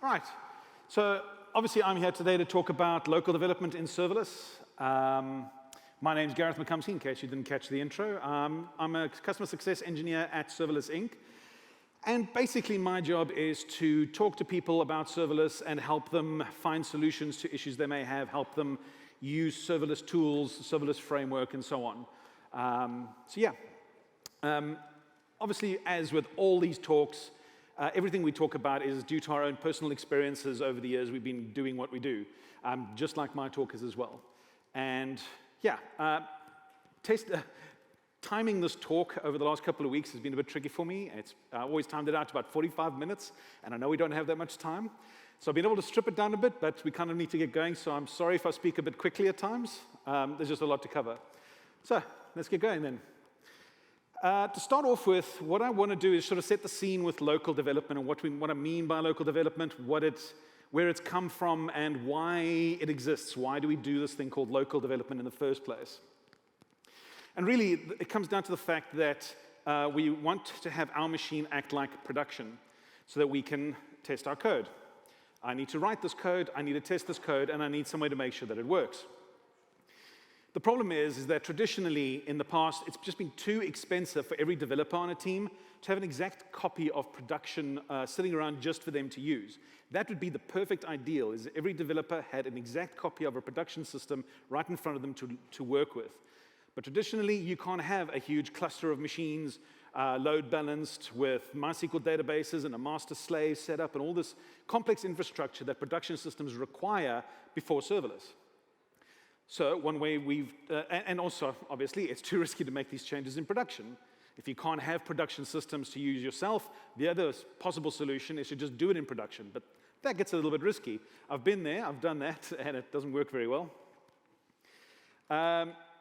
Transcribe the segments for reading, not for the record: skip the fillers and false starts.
Right. So obviously, I'm here today to talk about local development in serverless. My name's Gareth McCumskey, in case you didn't catch the intro. I'm a customer success engineer at Serverless Inc. And basically, my job is to talk to people about serverless and help them find solutions to issues they may have, help them use serverless tools, serverless framework, and so on. Obviously, as with all these talks, everything we talk about is due to our own personal experiences over the years we've been doing what we do, just like my talk is as well. And timing this talk over the last couple of weeks has been a bit tricky for me. I always timed it out to about 45 minutes, and I know we don't have that much time. So I've been able to strip it down a bit, but we kind of need to get going, so I'm sorry if I speak a bit quickly at times. There's just a lot to cover. So let's get going then. To start off with, what I want to do is sort of set the scene with local development and what I mean by local development, where it's come from, and why it exists. Why do we do this thing called local development in the first place? And really, it comes down to the fact that we want to have our machine act like production so that we can test our code. I need to write this code, I need to test this code, and I need some way to make sure that it works. The problem is that traditionally, in the past, it's just been too expensive for every developer on a team to have an exact copy of production sitting around just for them to use. That would be the perfect ideal, is every developer had an exact copy of a production system right in front of them to work with. But traditionally, you can't have a huge cluster of machines load balanced with MySQL databases and a master slave setup and all this complex infrastructure that production systems require before serverless. So one way and also, obviously, it's too risky to make these changes in production. If you can't have production systems to use yourself, the other possible solution is to just do it in production. But that gets a little bit risky. I've been there, I've done that, and it doesn't work very well.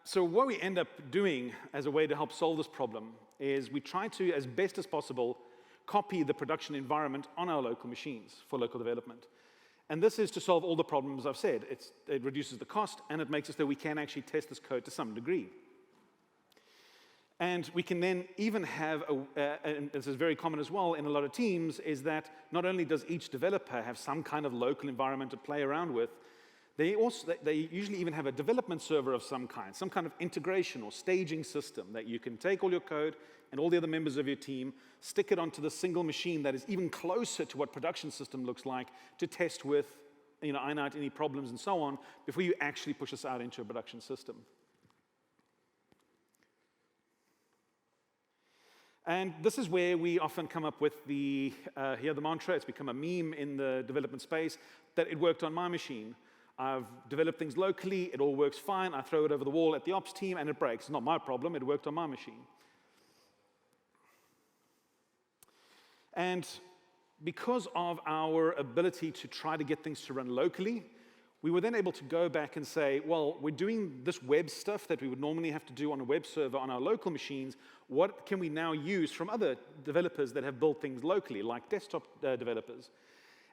So what we end up doing as a way to help solve this problem is we try to, as best as possible, copy the production environment on our local machines for local development. And this is to solve all the problems I've said. It reduces the cost, and it makes it so that we can actually test this code to some degree. And we can then even have, and this is very common as well in a lot of teams, is that not only does each developer have some kind of local environment to play around with, they usually even have a development server of some kind of integration or staging system that you can take all your code and all the other members of your team, stick it onto the single machine that is even closer to what production system looks like to test with, iron out any problems and so on before you actually push this out into a production system. And this is where we often come up with the mantra. It's become a meme in the development space that it worked on my machine. I've developed things locally, it all works fine, I throw it over the wall at the ops team and it breaks. It's not my problem, it worked on my machine. And because of our ability to try to get things to run locally, we were then able to go back and say, well, we're doing this web stuff that we would normally have to do on a web server on our local machines. What can we now use from other developers that have built things locally, like desktop developers?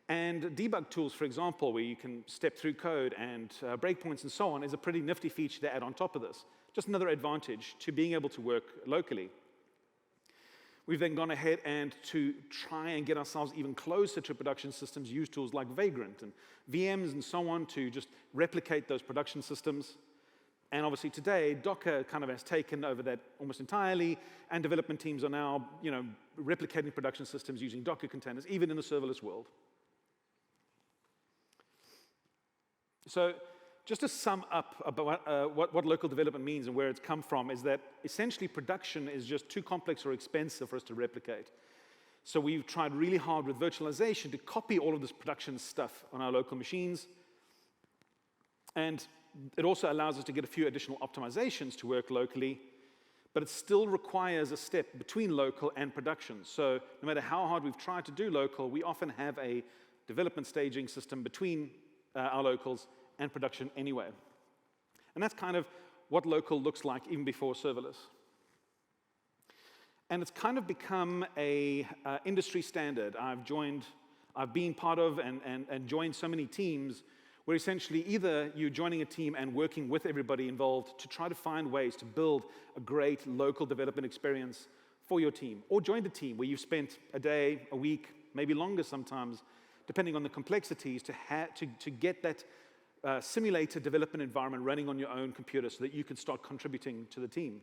And debug tools, for example, where you can step through code and breakpoints and so on, is a pretty nifty feature to add on top of this. Just another advantage to being able to work locally. We've then gone ahead and to try and get ourselves even closer to production systems, use tools like Vagrant and VMs and so on to just replicate those production systems. And obviously today, Docker kind of has taken over that almost entirely, and development teams are now, replicating production systems using Docker containers, even in the serverless world. So just to sum up about what local development means and where it's come from is that essentially production is just too complex or expensive for us to replicate. So we've tried really hard with virtualization to copy all of this production stuff on our local machines. And it also allows us to get a few additional optimizations to work locally, but it still requires a step between local and production. So no matter how hard we've tried to do local, we often have a development staging system between our locals and production anyway. And that's kind of what local looks like even before serverless. And it's kind of become a industry standard. I've been part of and joined so many teams where essentially either you're joining a team and working with everybody involved to try to find ways to build a great local development experience for your team, or join the team where you've spent a day, a week, maybe longer sometimes, depending on the complexities, to get that simulated development environment running on your own computer so that you can start contributing to the team.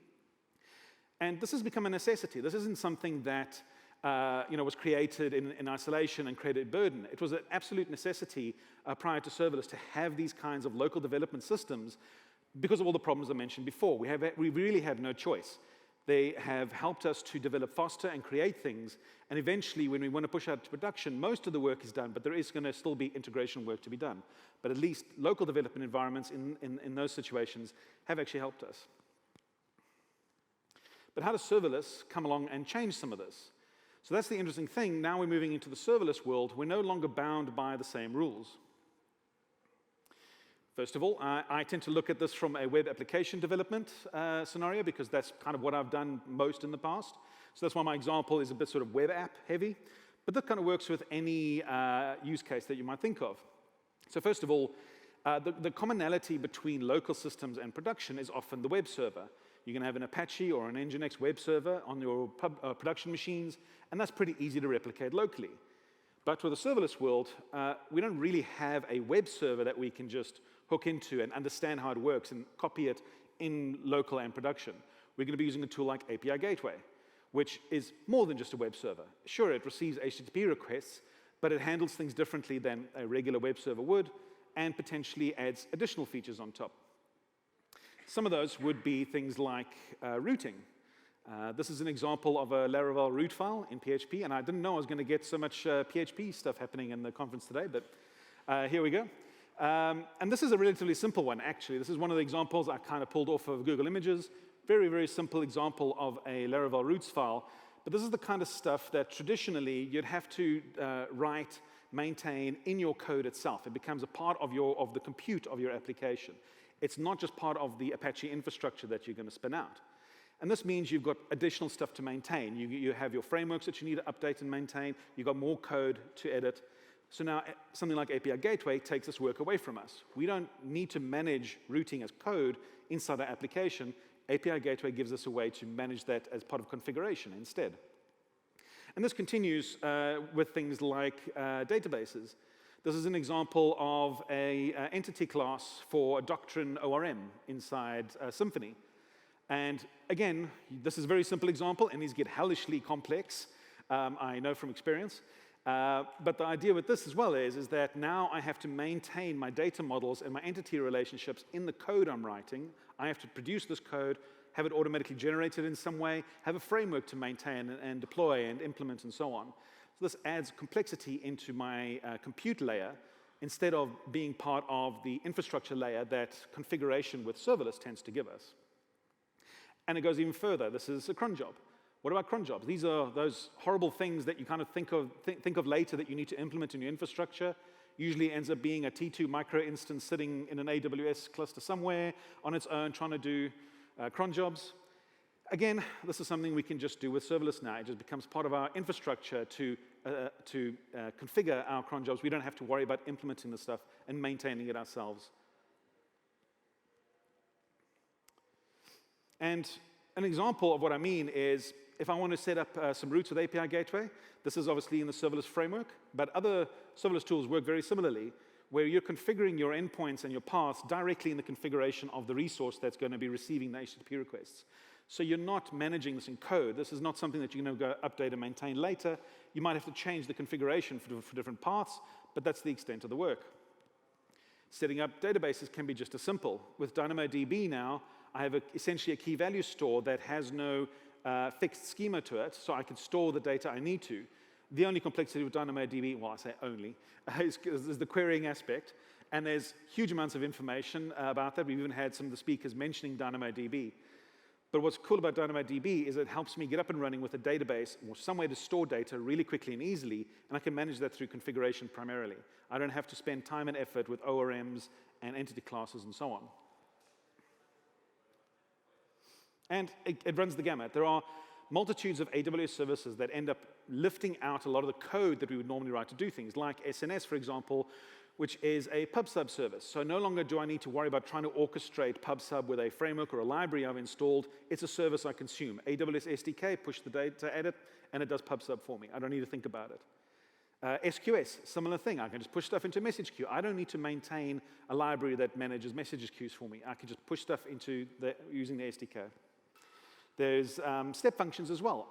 And this has become a necessity. This isn't something that was created in isolation and created burden. It was an absolute necessity prior to serverless to have these kinds of local development systems because of all the problems I mentioned before. We really have no choice. They have helped us to develop faster and create things, and eventually when we want to push out to production, most of the work is done, but there is going to still be integration work to be done. But at least local development environments in those situations have actually helped us. But how does serverless come along and change some of this? So that's the interesting thing. Now we're moving into the serverless world. We're no longer bound by the same rules. First of all, I tend to look at this from a web application development scenario because that's kind of what I've done most in the past. So that's why my example is a bit sort of web app heavy. But that kind of works with any use case that you might think of. So first of all, the commonality between local systems and production is often the web server. You can have an Apache or an Nginx web server on your production machines, and that's pretty easy to replicate locally. But with the serverless world, we don't really have a web server that we can just hook into and understand how it works and copy it in local and production. We're going to be using a tool like API Gateway, which is more than just a web server. Sure, it receives HTTP requests, but it handles things differently than a regular web server would, and potentially adds additional features on top. Some of those would be things like routing. This is an example of a Laravel root file in PHP, and I didn't know I was going to get so much PHP stuff happening in the conference today, but here we go. And this is a relatively simple one, actually. This is one of the examples I kind of pulled off of Google Images. Very, very simple example of a Laravel roots file. But this is the kind of stuff that traditionally you'd have to write, maintain in your code itself. It becomes a part of the compute of your application. It's not just part of the Apache infrastructure that you're going to spin out. And this means you've got additional stuff to maintain. You have your frameworks that you need to update and maintain. You've got more code to edit. So now something like API Gateway takes this work away from us. We don't need to manage routing as code inside our application. API Gateway gives us a way to manage that as part of configuration instead. And this continues with things like databases. This is an example of an entity class for a Doctrine ORM inside Symfony. And again, this is a very simple example, and these get hellishly complex, I know from experience. But the idea with this as well is that now I have to maintain my data models and my entity relationships in the code I'm writing. I have to produce this code, have it automatically generated in some way, have a framework to maintain and deploy and implement and so on. So this adds complexity into my compute layer instead of being part of the infrastructure layer that configuration with serverless tends to give us. And it goes even further. This is a cron job. What about cron jobs? These are those horrible things that you kind of think of later that you need to implement in your infrastructure. Usually ends up being a T2 micro instance sitting in an AWS cluster somewhere on its own trying to do cron jobs. Again, this is something we can just do with serverless now. It just becomes part of our infrastructure to configure our cron jobs. We don't have to worry about implementing the stuff and maintaining it ourselves. And an example of what I mean is if I want to set up some routes with API Gateway, this is obviously in the Serverless Framework, but other serverless tools work very similarly, where you're configuring your endpoints and your paths directly in the configuration of the resource that's going to be receiving the HTTP requests. So you're not managing this in code. This is not something that you're going to go update and maintain later. You might have to change the configuration for different paths, but that's the extent of the work. Setting up databases can be just as simple. With DynamoDB now, I have essentially a key value store that has no fixed schema to it, so I can store the data I need to. The only complexity with DynamoDB, well, I say only, is the querying aspect, and there's huge amounts of information about that. We've even had some of the speakers mentioning DynamoDB. But what's cool about DynamoDB is it helps me get up and running with a database or some way to store data really quickly and easily, and I can manage that through configuration primarily. I don't have to spend time and effort with ORMs and entity classes and so on. And it runs the gamut. There are multitudes of AWS services that end up lifting out a lot of the code that we would normally write to do things, like SNS, for example, which is a PubSub service. So no longer do I need to worry about trying to orchestrate PubSub with a framework or a library I've installed. It's a service I consume. AWS SDK, push the data, edit, and it does PubSub for me. I don't need to think about it. SQS, similar thing. I can just push stuff into a message queue. I don't need to maintain a library that manages messages queues for me. I can just push stuff into using the SDK. There's step functions as well.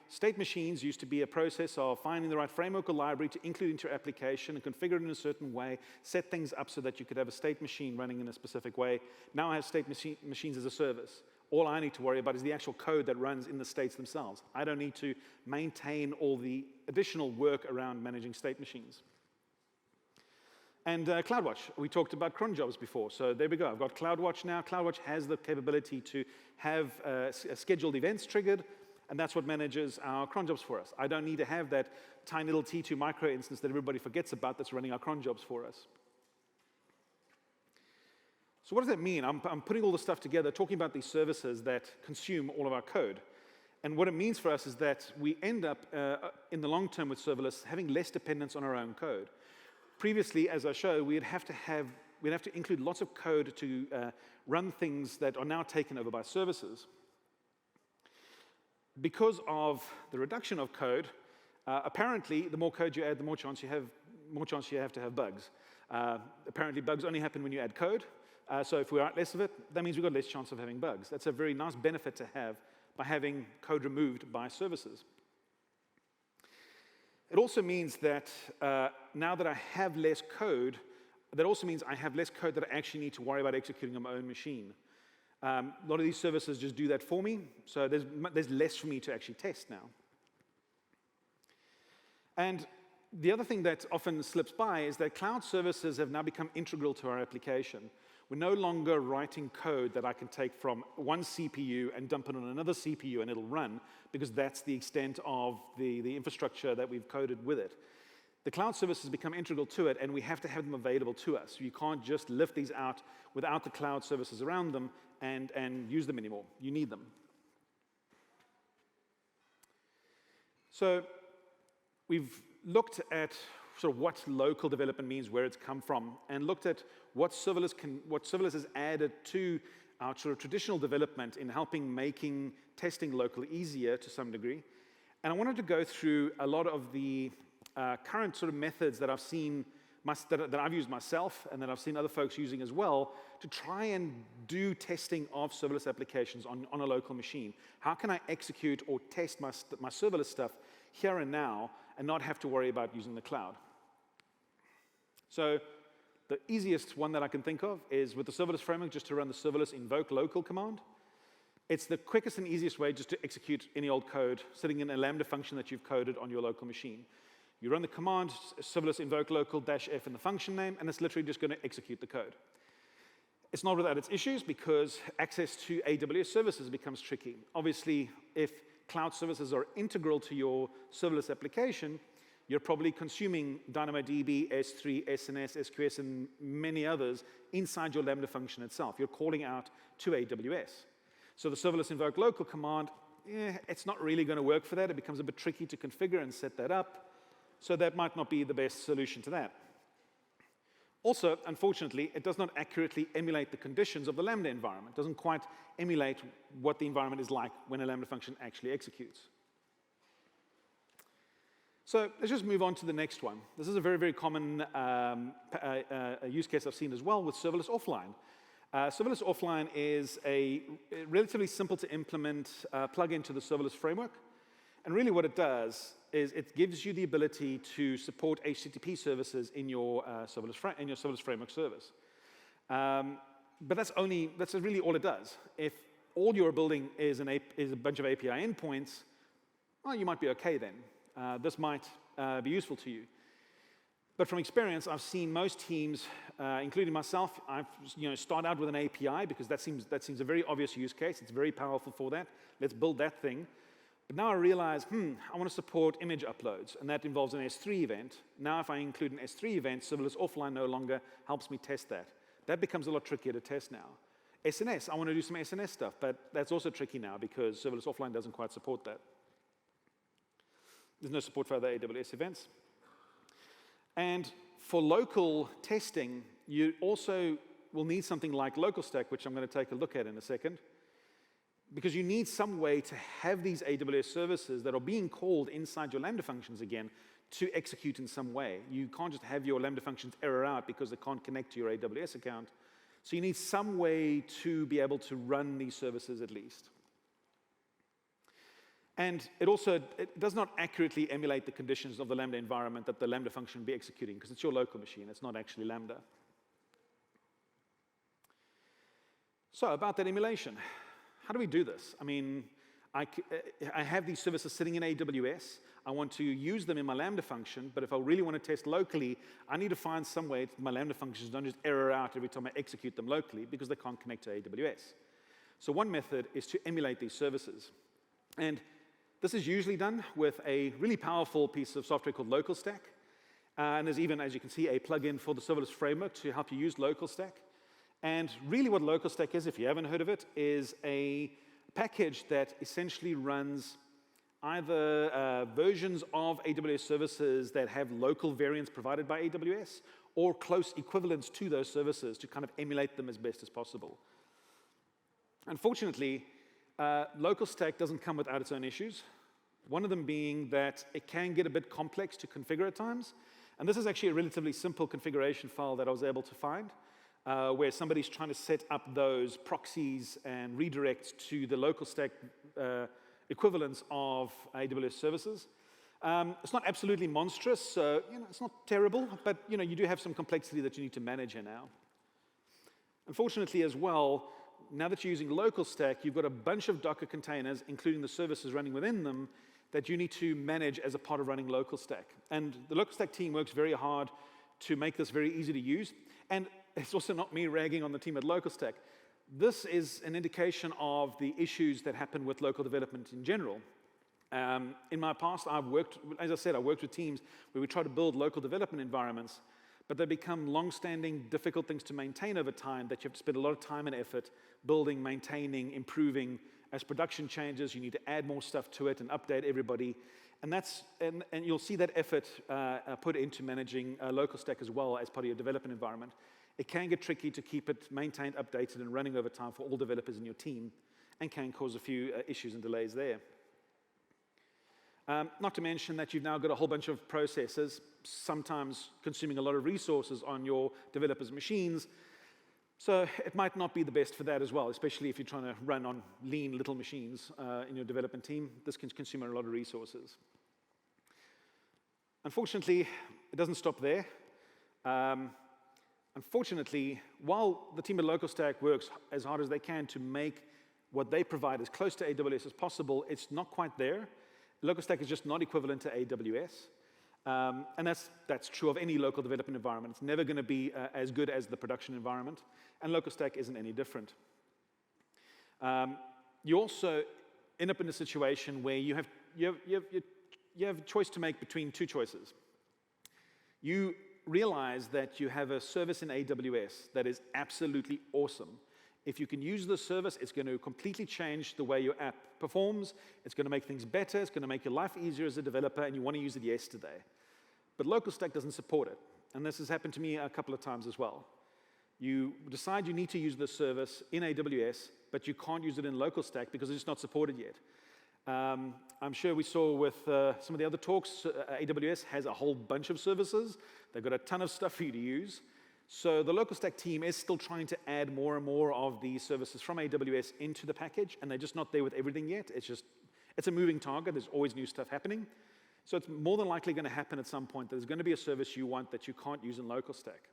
State machines used to be a process of finding the right framework or library to include into your application and configure it in a certain way, set things up so that you could have a state machine running in a specific way. Now I have state machines as a service. All I need to worry about is the actual code that runs in the states themselves. I don't need to maintain all the additional work around managing state machines. And CloudWatch, we talked about cron jobs before, so there we go. I've got CloudWatch now. CloudWatch has the capability to have scheduled events triggered, and that's what manages our cron jobs for us. I don't need to have that tiny little T2 micro instance that everybody forgets about that's running our cron jobs for us. So what does that mean? I'm putting all this stuff together, talking about these services that consume all of our code. And what it means for us is that we end up, in the long term with serverless, having less dependence on our own code. Previously, as I show, we'd have to include lots of code to run things that are now taken over by services. Because of the reduction of code, apparently, the more code you add, the more chance you have to have bugs. Apparently, bugs only happen when you add code. So if we write less of it, that means we've got less chance of having bugs. That's a very nice benefit to have by having code removed by services. It also means that now that I have less code, that also means I have less code that I actually need to worry about executing on my own machine. A lot of these services just do that for me, so there's less for me to actually test now. And the other thing that often slips by is that cloud services have now become integral to our application. We're no longer writing code that I can take from one CPU and dump it on another CPU and it'll run, because that's the extent of the infrastructure that we've coded with it. The cloud services become integral to it, and we have to have them available to us. You can't just lift these out without the cloud services around them and use them anymore. You need them. So we've looked at sort of what local development means, where it's come from, and looked at what serverless has added to our sort of traditional development in making testing local easier to some degree. And I wanted to go through a lot of the current sort of methods that I've seen, that I've used myself and that I've seen other folks using as well, to try and do testing of serverless applications on a local machine. How can I execute or test my serverless stuff here and now and not have to worry about using the cloud? So the easiest one that I can think of is with the Serverless Framework, just to run the Serverless invoke local command. It's the quickest and easiest way just to execute any old code sitting in a Lambda function that you've coded on your local machine. You run the command, Serverless invoke local -f in the function name, and it's literally just going to execute the code. It's not without its issues, because access to AWS services becomes tricky. Obviously, if cloud services are integral to your serverless application, you're probably consuming DynamoDB, S3, SNS, SQS, and many others inside your Lambda function itself. You're calling out to AWS. So the serverless invoke local command, it's not really going to work for that. It becomes a bit tricky to configure and set that up. So that might not be the best solution to that. Also, unfortunately, it does not accurately emulate the conditions of the Lambda environment. It doesn't quite emulate what the environment is like when a Lambda function actually executes. So let's just move on to the next one. This is a very, very common use case I've seen as well with serverless offline. Serverless offline is a relatively simple to implement plugin to the serverless framework. And really what it does is it gives you the ability to support HTTP services in your serverless framework service. But that's really all it does. If all you're building is a bunch of API endpoints, well, you might be okay then. This might be useful to you. But from experience, I've seen most teams, including myself, start out with an API because that seems a very obvious use case. It's very powerful for that. Let's build that thing. But now I realize, I want to support image uploads, and that involves an S3 event. Now if I include an S3 event, serverless offline no longer helps me test that. That becomes a lot trickier to test now. SNS, I want to do some SNS stuff, but that's also tricky now because serverless offline doesn't quite support that. There's no support for other AWS events. And for local testing, you also will need something like LocalStack, which I'm going to take a look at in a second, because you need some way to have these AWS services that are being called inside your Lambda functions again to execute in some way. You can't just have your Lambda functions error out because they can't connect to your AWS account. So you need some way to be able to run these services at least. And it does not accurately emulate the conditions of the Lambda environment that the Lambda function will be executing, because it's your local machine. It's not actually Lambda. So about that emulation, how do we do this? I mean, I have these services sitting in AWS. I want to use them in my Lambda function, but if I really want to test locally, I need to find some way that my Lambda functions don't just error out every time I execute them locally because they can't connect to AWS. So one method is to emulate these services. And this is usually done with a really powerful piece of software called LocalStack. And there's even, as you can see, a plugin for the Serverless Framework to help you use LocalStack. And really what LocalStack is, if you haven't heard of it, is a package that essentially runs either versions of AWS services that have local variants provided by AWS or close equivalents to those services to kind of emulate them as best as possible. Unfortunately, LocalStack doesn't come without its own issues. One of them being that it can get a bit complex to configure at times. And this is actually a relatively simple configuration file that I was able to find, where somebody's trying to set up those proxies and redirects to the LocalStack equivalents of AWS services. It's not absolutely monstrous, so it's not terrible, but you do have some complexity that you need to manage here now. Unfortunately as well, now that you're using LocalStack, you've got a bunch of Docker containers, including the services running within them, that you need to manage as a part of running LocalStack. And the LocalStack team works very hard to make this very easy to use. And it's also not me ragging on the team at LocalStack. This is an indication of the issues that happen with local development in general. In my past, I worked with teams where we try to build local development environments, but they become long-standing, difficult things to maintain over time that you have to spend a lot of time and effort building, maintaining, improving. As production changes, you need to add more stuff to it and update everybody. And you'll see that effort put into managing LocalStack as well as part of your development environment. It can get tricky to keep it maintained, updated, and running over time for all developers in your team, and can cause a few issues and delays there. Not to mention that you've now got a whole bunch of processes, sometimes consuming a lot of resources on your developers' machines. So it might not be the best for that as well, especially if you're trying to run on lean little machines in your development team. This can consume a lot of resources. Unfortunately, it doesn't stop there. Unfortunately, while the team at LocalStack works as hard as they can to make what they provide as close to AWS as possible, it's not quite there. LocalStack is just not equivalent to AWS. And that's true of any local development environment. It's never going to be as good as the production environment, and LocalStack isn't any different. You also end up in a situation where you have a choice to make between two choices. You realize that you have a service in AWS that is absolutely awesome. If you can use the service, it's going to completely change the way your app performs. It's going to make things better. It's going to make your life easier as a developer, and you want to use it yesterday. But LocalStack doesn't support it. And this has happened to me a couple of times as well. You decide you need to use the service in AWS, but you can't use it in LocalStack because it's not supported yet. I'm sure we saw with some of the other talks, AWS has a whole bunch of services. They've got a ton of stuff for you to use. So the LocalStack team is still trying to add more and more of these services from AWS into the package, and they're just not there with everything yet. It's a moving target. There's always new stuff happening. So it's more than likely going to happen at some point that there's going to be a service you want that you can't use in LocalStack.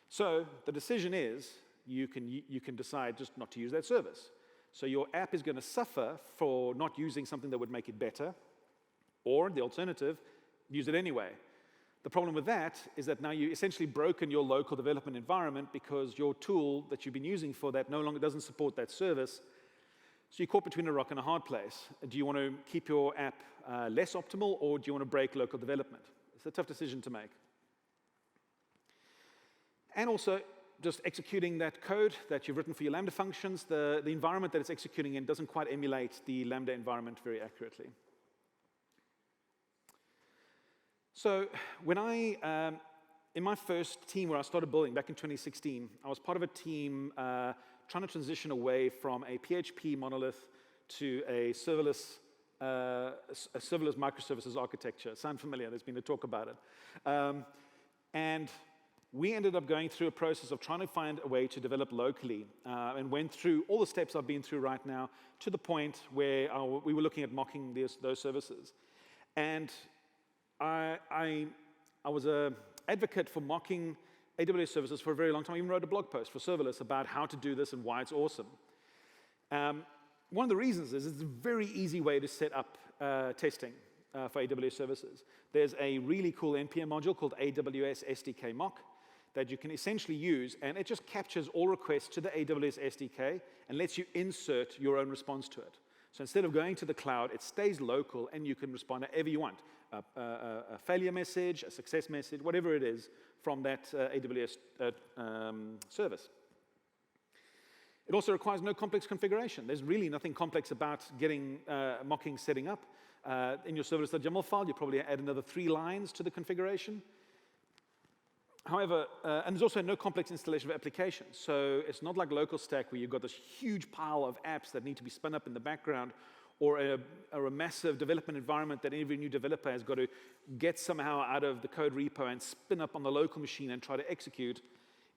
So the decision is you can decide just not to use that service. So your app is going to suffer for not using something that would make it better, or the alternative, use it anyway. The problem with that is that now you've essentially broken your local development environment because your tool that you've been using for that no longer doesn't support that service. So you're caught between a rock and a hard place. Do you want to keep your app less optimal, or do you want to break local development? It's a tough decision to make. And also, just executing that code that you've written for your Lambda functions, the environment that it's executing in doesn't quite emulate the Lambda environment very accurately. So when in my first team where I started building back in 2016, I was part of a team trying to transition away from a PHP monolith to a serverless a serverless microservices architecture. Sound familiar? There's been a talk about it. And we ended up going through a process of trying to find a way to develop locally, and went through all the steps I've been through right now to the point where we were looking at mocking those services. And I was an advocate for mocking AWS services for a very long time. I even wrote a blog post for Serverless about how to do this and why it's awesome. One of the reasons is it's a very easy way to set up testing for AWS services. There's a really cool NPM module called AWS SDK Mock that you can essentially use, and it just captures all requests to the AWS SDK and lets you insert your own response to it. So instead of going to the cloud, it stays local, and you can respond however you want. A failure message, a success message, whatever it is from that AWS service. It also requires no complex configuration. There's really nothing complex about getting mocking setting up. In your serverless.yaml file, you probably add another 3 lines to the configuration. However, and there's also no complex installation of applications. So it's not like local stack where you've got this huge pile of apps that need to be spun up in the background, or a massive development environment that every new developer has got to get somehow out of the code repo and spin up on the local machine and try to execute.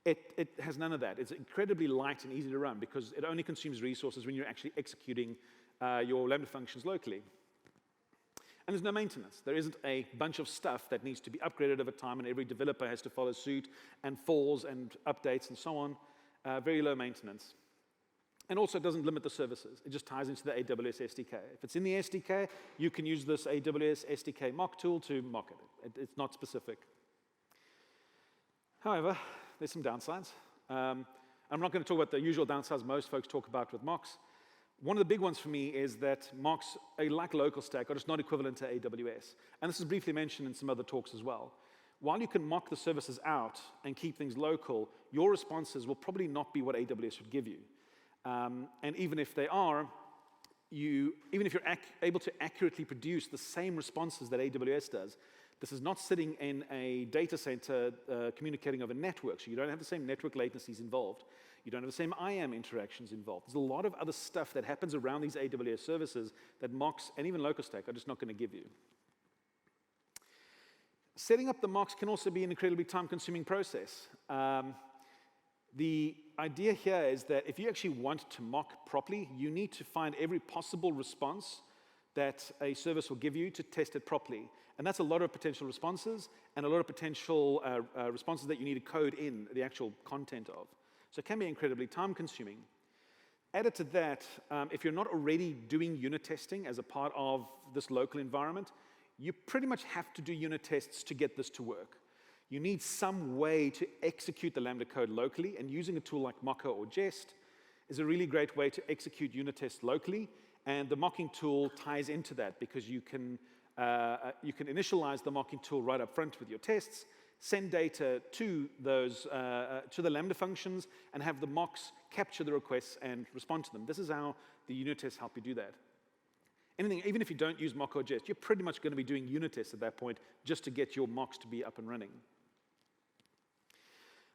It has none of that. It's incredibly light and easy to run because it only consumes resources when you're actually executing your Lambda functions locally. And there's no maintenance. There isn't a bunch of stuff that needs to be upgraded over time, and every developer has to follow suit, and falls and updates and so on. Very low maintenance. And also, it doesn't limit the services. It just ties into the AWS SDK. If it's in the SDK, you can use this AWS SDK mock tool to mock it. It's not specific. However, there's some downsides. I'm not going to talk about the usual downsides most folks talk about with mocks. One of the big ones for me is that mocks, like local stack, are just not equivalent to AWS. And this is briefly mentioned in some other talks as well. While you can mock the services out and keep things local, your responses will probably not be what AWS would give you. And even if they are, even if you're able to accurately produce the same responses that AWS does, this is not sitting in a data center communicating over network, so you don't have the same network latencies involved. You don't have the same IAM interactions involved. There's a lot of other stuff that happens around these AWS services that mocks and even local stack are just not going to give you. Setting up the mocks can also be an incredibly time-consuming process. The idea here is that if you actually want to mock properly, you need to find every possible response that a service will give you to test it properly. And that's a lot of potential responses and a lot of potential responses that you need to code in the actual content of. So it can be incredibly time-consuming. Added to that, if you're not already doing unit testing as a part of this local environment, you pretty much have to do unit tests to get this to work. You need some way to execute the Lambda code locally, and using a tool like Mocker or Jest is a really great way to execute unit tests locally, and the mocking tool ties into that because you can initialize the mocking tool right up front with your tests, send data to those to the Lambda functions, and have the mocks capture the requests and respond to them. This is how the unit tests help you do that. Even if you don't use Mock or Jest, you're pretty much going to be doing unit tests at that point just to get your mocks to be up and running.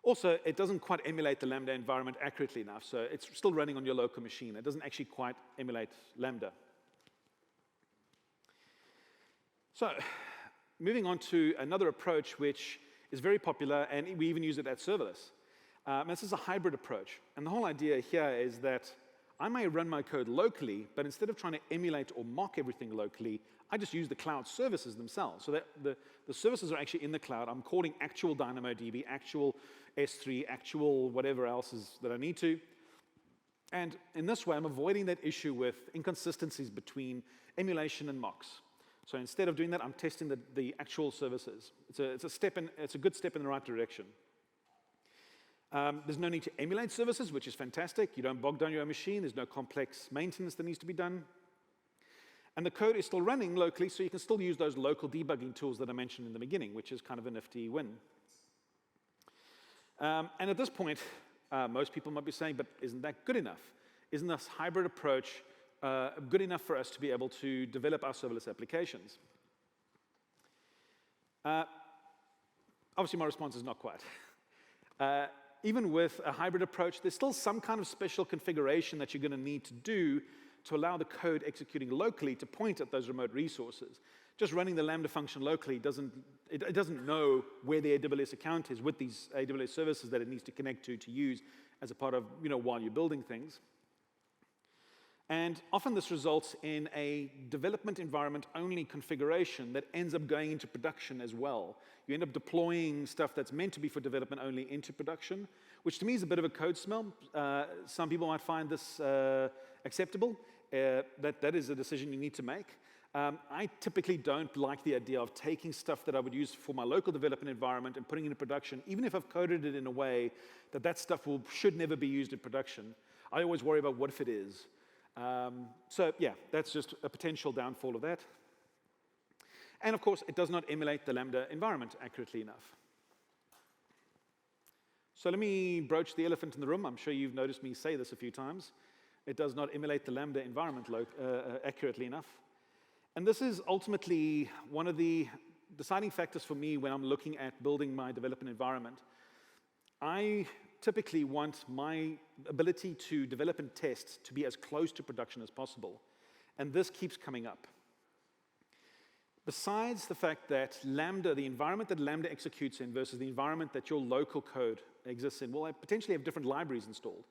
Also, it doesn't quite emulate the Lambda environment accurately enough, so it's still running on your local machine. It doesn't actually quite emulate Lambda. So, moving on to another approach which is very popular, and we even use it at Serverless. This is a hybrid approach. And the whole idea here is that I may run my code locally, but instead of trying to emulate or mock everything locally, I just use the cloud services themselves. So that the services are actually in the cloud. I'm calling actual DynamoDB, actual S3, actual whatever else is that I need to. And in this way, I'm avoiding that issue with inconsistencies between emulation and mocks. So instead of doing that, I'm testing the actual services. It's a good step in the right direction. There's no need to emulate services, which is fantastic. You don't bog down your own machine. There's no complex maintenance that needs to be done. And the code is still running locally, so you can still use those local debugging tools that I mentioned in the beginning, which is kind of a nifty win. And at this point, most people might be saying, but isn't that good enough? Isn't this hybrid approach good enough for us to be able to develop our serverless applications? Obviously, my response is not quite. Even with a hybrid approach, there's still some kind of special configuration that you're going to need to do to allow the code executing locally to point at those remote resources. Just running the Lambda function locally doesn't know where the AWS account is with these AWS services that it needs to connect to use as a part of, while you're building things. And often this results in a development environment-only configuration that ends up going into production as well. You end up deploying stuff that's meant to be for development only into production, which to me is a bit of a code smell. Some people might find this acceptable. That is a decision you need to make. I typically don't like the idea of taking stuff that I would use for my local development environment and putting it into production, even if I've coded it in a way that stuff should never be used in production. I always worry about what if it is. So yeah, that's just a potential downfall of that. And of course, it does not emulate the Lambda environment accurately enough. So let me broach the elephant in the room. I'm sure you've noticed me say this a few times. It does not emulate the Lambda environment accurately enough. And this is ultimately one of the deciding factors for me when I'm looking at building my development environment. I typically want my ability to develop and test to be as close to production as possible. And this keeps coming up. Besides the fact that Lambda, the environment that Lambda executes in versus the environment that your local code exists in, will potentially have different libraries installed.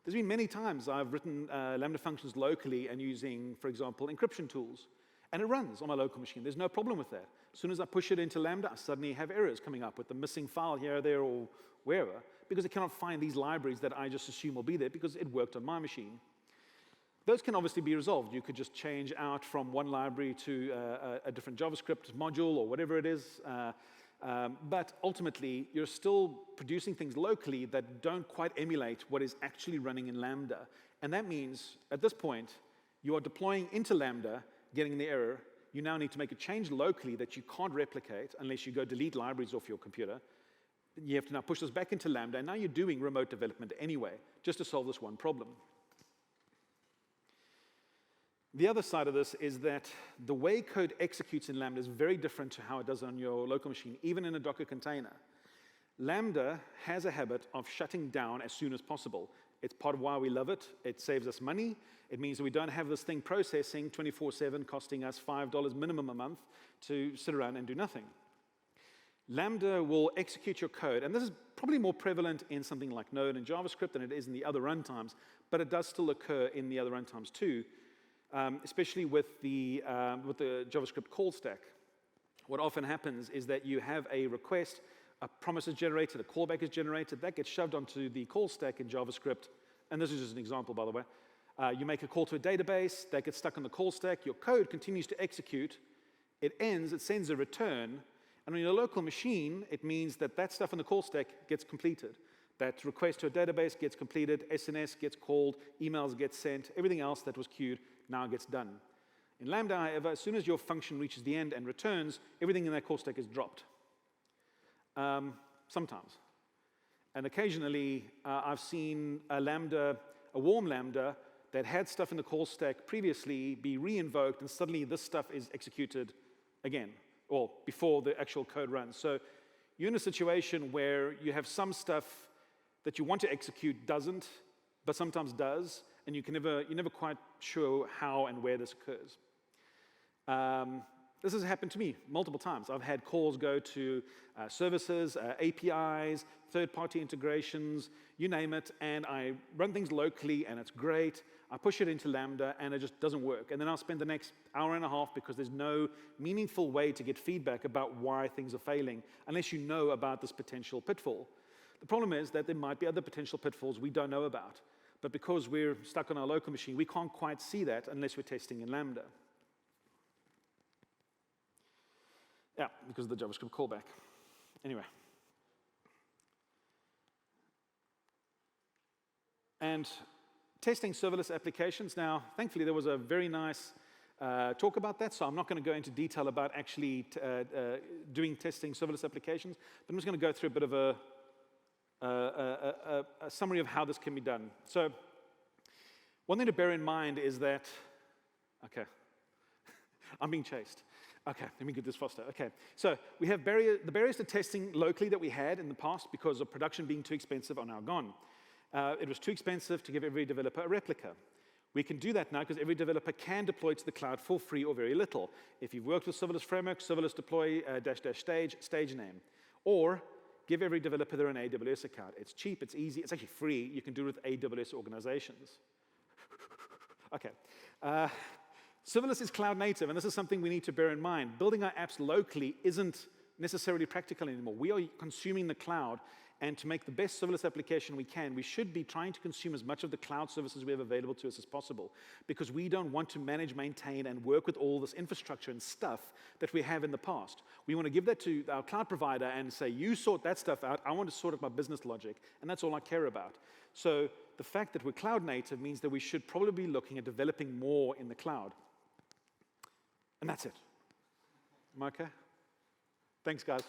There's been many times I've written Lambda functions locally and using, for example, encryption tools. And it runs on my local machine. There's no problem with that. As soon as I push it into Lambda, I suddenly have errors coming up with the missing file here, there, or wherever, because it cannot find these libraries that I just assume will be there because it worked on my machine. Those can obviously be resolved. You could just change out from one library to a different JavaScript module or whatever it is. But ultimately, you're still producing things locally that don't quite emulate what is actually running in Lambda. And that means, at this point, you are deploying into Lambda, getting the error. You now need to make a change locally that you can't replicate unless you go delete libraries off your computer. You have to now push this back into Lambda, and now you're doing remote development anyway, just to solve this one problem. The other side of this is that the way code executes in Lambda is very different to how it does on your local machine, even in a Docker container. Lambda has a habit of shutting down as soon as possible. It's part of why we love it. It saves us money. It means that we don't have this thing processing 24/7, costing us $5 minimum a month to sit around and do nothing. Lambda will execute your code, and this is probably more prevalent in something like Node and JavaScript than it is in the other runtimes, but it does still occur in the other runtimes too, especially with the JavaScript call stack. What often happens is that you have a request, a promise is generated, a callback is generated, that gets shoved onto the call stack in JavaScript, and this is just an example, by the way. You make a call to a database, that gets stuck on the call stack, your code continues to execute, it ends, it sends a return, and on your local machine, it means that that stuff on the call stack gets completed. That request to a database gets completed, SNS gets called, emails get sent, everything else that was queued now gets done. In Lambda, however, as soon as your function reaches the end and returns, everything in that call stack is dropped. Sometimes. And occasionally, I've seen a warm Lambda that had stuff in the call stack previously be re-invoked, and suddenly this stuff is executed again, or before the actual code runs. So you're in a situation where you have some stuff that you want to execute doesn't, but sometimes does, and you're never quite sure how and where this occurs. This has happened to me multiple times. I've had calls go to services, APIs, third-party integrations, you name it, and I run things locally, and it's great. I push it into Lambda, and it just doesn't work. And then I'll spend the next hour and a half because there's no meaningful way to get feedback about why things are failing unless you know about this potential pitfall. The problem is that there might be other potential pitfalls we don't know about. But because we're stuck on our local machine, we can't quite see that unless we're testing in Lambda. Yeah, because of the JavaScript callback. Anyway. And testing serverless applications. Now, thankfully, there was a very nice talk about that, so I'm not going to go into detail about actually doing testing serverless applications, but I'm just going to go through a bit of a summary of how this can be done. So one thing to bear in mind is that, okay, I'm being chased. Okay, let me get this faster. Okay, so we have the barriers to testing locally that we had in the past because of production being too expensive are now gone. It was too expensive to give every developer a replica. We can do that now because every developer can deploy to the cloud for free or very little. If you've worked with Serverless Framework, Serverless Deploy -- stage name. Or give every developer their own AWS account. It's cheap, it's easy, it's actually free. You can do it with AWS organizations. OK. Serverless is cloud native, and this is something we need to bear in mind. Building our apps locally isn't necessarily practical anymore. We are consuming the cloud, and to make the best serverless application we can, we should be trying to consume as much of the cloud services we have available to us as possible, because we don't want to manage, maintain, and work with all this infrastructure and stuff that we have in the past. We want to give that to our cloud provider and say, you sort that stuff out, I want to sort out my business logic, and that's all I care about. So the fact that we're cloud native means that we should probably be looking at developing more in the cloud. And that's it. Am I okay? Thanks, guys.